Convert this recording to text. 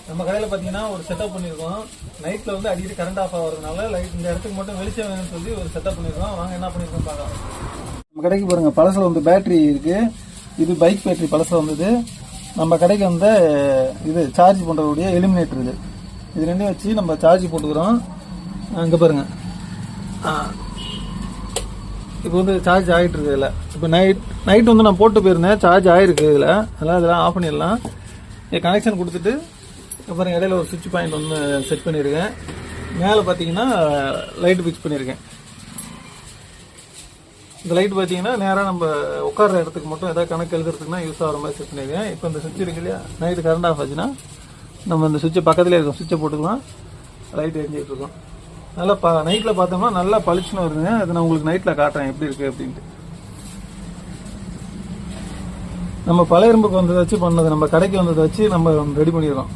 நம்ம கடையில் பார்த்தீங்கன்னா ஒரு செட்டப் பண்ணியிருக்கோம். நைட்டில் வந்து அடிக்கடி கரண்ட் ஆஃப் ஆகிறதுனால லைட் இந்த இடத்துக்கு மட்டும் வெளிச்சம் வேணும்னு சொல்லி ஒரு செட்டப் பண்ணியிருக்கோம். வாங்க என்ன பண்ணியிருக்கோம் பார்க்கலாம். நம்ம கடைக்கு பாருங்க, பழசில் வந்து பேட்டரி இருக்கு. இது பைக் பேட்டரி பழசில் வந்தது. நம்ம கடைக்கு வந்து இது சார்ஜ் பண்ணுறதுடைய எலிமினேட்டர் இது ரெண்டையும் வச்சு நம்ம சார்ஜ் போட்டுக்கிறோம். இங்கே பாருங்க, இப்போ வந்து சார்ஜ் ஆகிட்டு இருக்கு. இதில் இப்போ நைட் வந்து நான் போட்டு போயிருந்தேன், சார்ஜ் ஆகிருக்கு. இதெல்லாம் ஆஃப் பண்ணிடலாம். கனெக்ஷன் கொடுத்துட்டு அப்புறம் இடையில ஒரு சுவிட்ச் பாயிண்ட் ஒன்று செட் பண்ணியிருக்கேன். மேலே பார்த்தீங்கன்னா லைட் ஃபிக்ஸ் பண்ணியிருக்கேன். இந்த லைட் பார்த்தீங்கன்னா நேராக நம்ம உட்கார்ற இடத்துக்கு மட்டும் ஏதாவது கணக்கு எழுதுறதுக்குன்னா யூஸ் ஆகிற மாதிரி செட் பண்ணியிருக்கேன். இப்போ இந்த சுவிட்ச் இருக்கு இல்லையா, நைட்டு கரண்ட் ஆஃப் ஆச்சுன்னா நம்ம இந்த சுவிட்சை பக்கத்துலேயே இருக்கும், சுவிட்சை போட்டுக்கலாம், லைட் எரிஞ்சிட்டு இருக்கோம். நல்லா நைட்டில் பார்த்தோம்னா நல்லா பளிச்சுன்னு வருதுங்க. அது நான் உங்களுக்கு நைட்டில் காட்டுறேன் எப்படி இருக்குது அப்படின்ட்டு. நம்ம பழைய இரும்புக்கு வந்ததை வச்சு பண்ணது, நம்ம கடைக்கு வந்ததை வச்சு நம்ம ரெடி பண்ணிடுறோம்.